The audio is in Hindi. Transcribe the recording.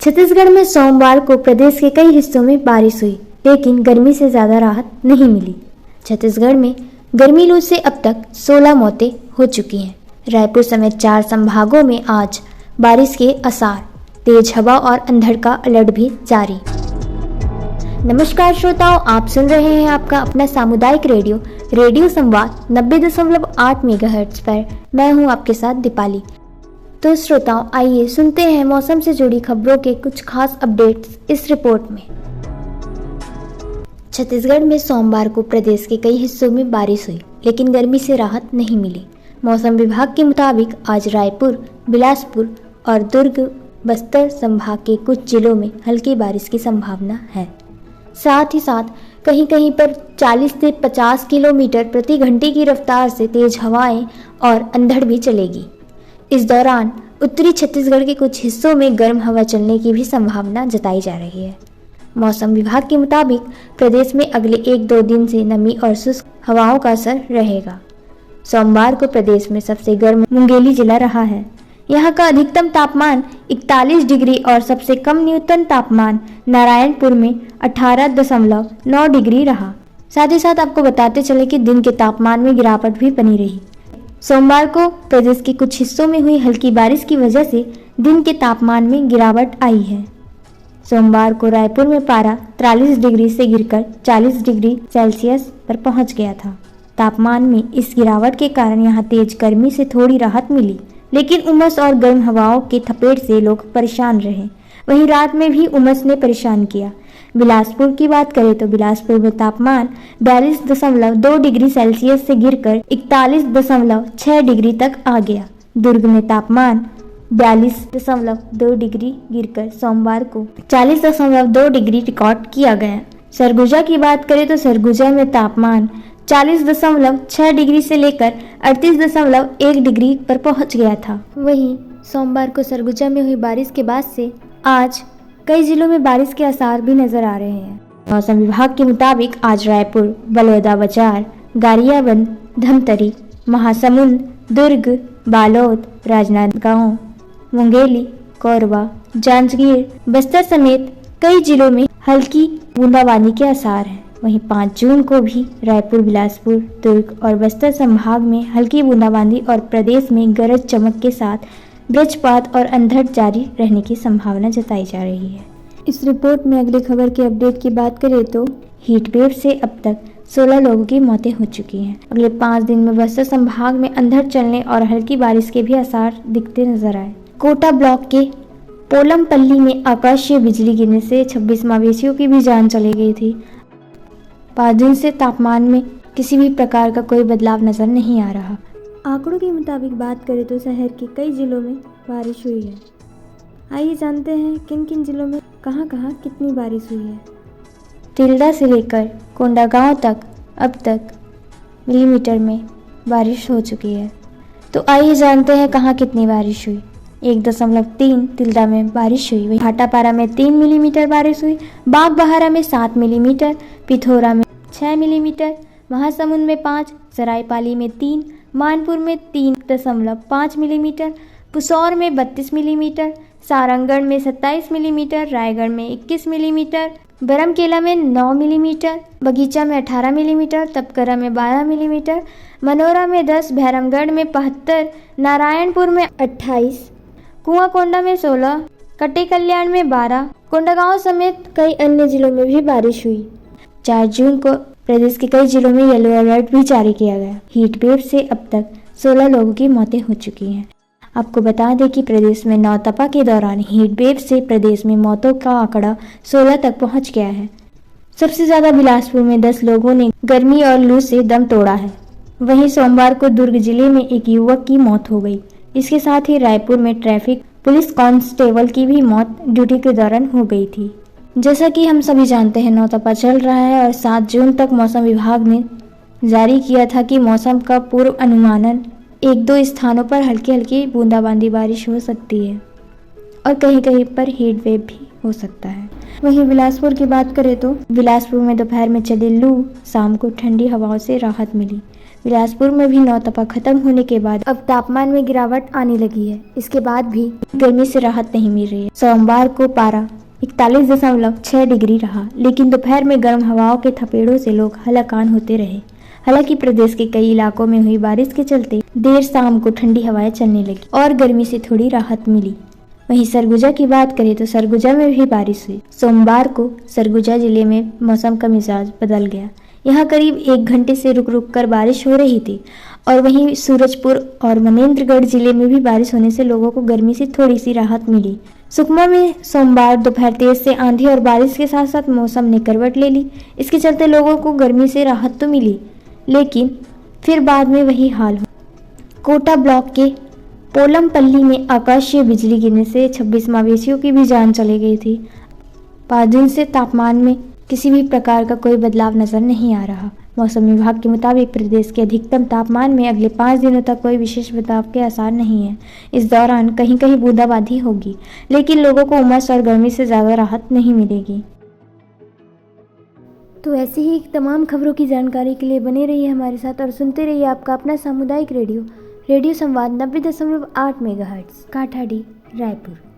छत्तीसगढ़ में सोमवार को प्रदेश के कई हिस्सों में बारिश हुई, लेकिन गर्मी से ज़्यादा राहत नहीं मिली। छत्तीसगढ़ में गर्मी लू से अब तक 16 मौतें हो चुकी हैं। रायपुर समेत 4 संभागों में आज बारिश के आसार, तेज हवा और अंधड़ का अलर्ट भी जारी। नमस्कार श्रोताओं, आप सुन रहे हैं आपका अपना सामुदायिक रेडियो संवाद 90.8 मेगाहर्ट्ज पर। मैं हूं आपके साथ दीपाली। तो श्रोताओं, आइए सुनते हैं मौसम से जुड़ी खबरों के कुछ खास अपडेट्स इस रिपोर्ट में। छत्तीसगढ़ में सोमवार को प्रदेश के कई हिस्सों में बारिश हुई, लेकिन गर्मी से राहत नहीं मिली। मौसम विभाग के मुताबिक आज रायपुर, बिलासपुर और दुर्ग, बस्तर संभाग के कुछ जिलों में हल्की बारिश की संभावना है। साथ ही साथ कहीं कहीं पर 40 से 50 किलोमीटर प्रति घंटे की रफ्तार से तेज हवाएं और अंधड़ भी चलेगी। इस दौरान उत्तरी छत्तीसगढ़ के कुछ हिस्सों में गर्म हवा चलने की भी संभावना जताई जा रही है। मौसम विभाग के मुताबिक प्रदेश में अगले 1-2 दिन से नमी और शुष्क हवाओं का असर रहेगा। सोमवार को प्रदेश में सबसे गर्म मुंगेली जिला रहा है। यहाँ का अधिकतम तापमान 41 डिग्री और सबसे कम न्यूनतम तापमान नारायणपुर में 18.9 डिग्री रहा। साथ ही साथ आपको बताते चले कि दिन के तापमान में गिरावट भी बनी रही। सोमवार को प्रदेश के कुछ हिस्सों में हुई हल्की बारिश की वजह से दिन के तापमान में गिरावट आई है। सोमवार को रायपुर में पारा 43 डिग्री से गिरकर 40 डिग्री सेल्सियस पर पहुंच गया था। तापमान में इस गिरावट के कारण यहां तेज गर्मी से थोड़ी राहत मिली, लेकिन उमस और गर्म हवाओं के थपेट से लोग परेशान रहे। वहीं रात में भी उमस ने परेशान किया। बिलासपुर की बात करें तो बिलासपुर में तापमान 42.2 डिग्री सेल्सियस से गिरकर 41.6 डिग्री तक आ गया। दुर्ग में तापमान 42.2 डिग्री गिरकर सोमवार को 40.2 डिग्री रिकॉर्ड किया गया। सरगुजा की बात करें तो सरगुजा में तापमान 40.6 डिग्री से लेकर 38.1 डिग्री पर पहुंच गया था। वहीं सोमवार को सरगुजा में हुई बारिश के बाद से आज कई जिलों में बारिश के आसार भी नजर आ रहे हैं। मौसम विभाग के मुताबिक आज रायपुर, बलौदाबाजार, गरियाबंद, धमतरी, महासमुंद, दुर्ग, बालोद, राजनांदगांव, मुंगेली, कोरबा, जांजगीर, बस्तर समेत कई जिलों में हल्की बूंदाबांदी के आसार हैं। वहीं 5 जून को भी रायपुर, बिलासपुर, दुर्ग और बस्तर संभाग में हल्की बूंदाबांदी और प्रदेश में गरज चमक के साथ वज्रपात और अंधड़ जारी रहने की संभावना जताई जा रही है। इस रिपोर्ट में अगली खबर की अपडेट की बात करें तो हीट वेव से अब तक 16 लोगों की मौतें हो चुकी हैं। अगले 5 दिन में बस्तर संभाग में अंधड़ चलने और हल्की बारिश के भी आसार दिखते नजर आए। कोटा ब्लॉक के पोलमपल्ली में आकाशीय बिजली गिरने से 26 मवेशियों की भी जान चली गई थी। 5 दिन से तापमान में किसी भी प्रकार का कोई बदलाव नजर नहीं आ रहा। आंकड़ों के मुताबिक बात करें तो शहर के कई जिलों में बारिश हुई है। आइए जानते हैं किन किन जिलों में कहां कितनी बारिश हुई है। तिल्दा से लेकर कोंडागांव तक अब तक मिलीमीटर में बारिश हो चुकी है। तो आइए जानते हैं कहां कितनी बारिश हुई। 1.3 तिल्दा में बारिश हुई। वहीं भाटापारा में 3 मिलीमीटर बारिश हुई। बागबाहरा में 7 मिलीमीटर, पिथौरा में 6 मिलीमीटर, महासमुंद में 5, सरायपाली में 3, मानपुर में 3.5 मिलीमीटर, पुसौर में 32 मिलीमीटर, सारंगढ़ में 27 मिलीमीटर, रायगढ़ में 21 मिलीमीटर, बरमकेला में 9 मिलीमीटर, बगीचा में 18 मिलीमीटर, तपकरा में 12 मिलीमीटर, मनोरा में 10, भैरमगढ़ में 75, नारायणपुर में 28, कुआंकोंडा में 16, कटे कल्याण में 12, कोंडागांव समेत कई अन्य जिलों में भी बारिश हुई। 4 जून को प्रदेश के कई जिलों में येलो अलर्ट भी जारी किया गया। हीट वेव से अब तक 16 लोगों की मौतें हो चुकी हैं। आपको बता दें कि प्रदेश में नौतपा के दौरान हीट वेव से प्रदेश में मौतों का आंकड़ा 16 तक पहुंच गया है। सबसे ज्यादा बिलासपुर में 10 लोगों ने गर्मी और लू से दम तोड़ा है। वहीं सोमवार को दुर्ग जिले में एक युवक की मौत हो गई। इसके साथ ही रायपुर में ट्रैफिक पुलिस कांस्टेबल की भी मौत ड्यूटी के दौरान हो गई थी। जैसा कि हम सभी जानते हैं, नौतपा चल रहा है और 7 जून तक मौसम विभाग ने जारी किया था कि मौसम का पूर्व अनुमानन 1-2 स्थानों पर हल्की हल्की बूंदाबांदी बारिश हो सकती है और कहीं कहीं पर हीट वेव भी हो सकता है। वहीं बिलासपुर की बात करें तो बिलासपुर में दोपहर में चली लू, शाम को ठंडी हवाओं से राहत मिली। बिलासपुर में भी नौतपा खत्म होने के बाद अब तापमान में गिरावट आने लगी है। इसके बाद भी गर्मी से राहत नहीं मिल रही है। सोमवार को पारा 41.6 डिग्री रहा, लेकिन दोपहर में गर्म हवाओं के थपेड़ों से लोग हलाकान होते रहे। हालांकि प्रदेश के कई इलाकों में हुई बारिश के चलते देर शाम को ठंडी हवाएं चलने लगी और गर्मी से थोड़ी राहत मिली। वहीं सरगुजा की बात करें तो सरगुजा में भी बारिश हुई। सोमवार को सरगुजा जिले में मौसम का मिजाज बदल गया। यहाँ करीब 1 घंटे से रुक रुक कर बारिश हो रही थी और वहीं सूरजपुर और मनेंद्रगढ़ जिले में भी बारिश होने से लोगों को गर्मी से थोड़ी सी राहत मिली। सुकमा में सोमवार दोपहर तेज से आंधी और बारिश के साथ साथ मौसम ने करवट ले ली। इसके चलते लोगों को गर्मी से राहत तो मिली, लेकिन फिर बाद में वही हाल हो। कोटा ब्लॉक के पोलमपल्ली में आकाशीय बिजली गिरने से 26 मवेशियों की भी जान चली गई थी। 5 दिन से तापमान में किसी भी प्रकार का कोई बदलाव नजर नहीं आ रहा। मौसम विभाग के मुताबिक प्रदेश के अधिकतम तापमान में अगले 5 दिनों तक कोई विशेष बदलाव के आसार नहीं है। इस दौरान कहीं कहीं बूंदाबांदी होगी, लेकिन लोगों को उमस और गर्मी से ज़्यादा राहत नहीं मिलेगी। तो ऐसी ही तमाम खबरों की जानकारी के लिए बने रहिए हमारे साथ और सुनते रहिए आपका अपना सामुदायिक रेडियो संवाद 90.8 मेगाहर्ट्ज़ काठाडी रायपुर।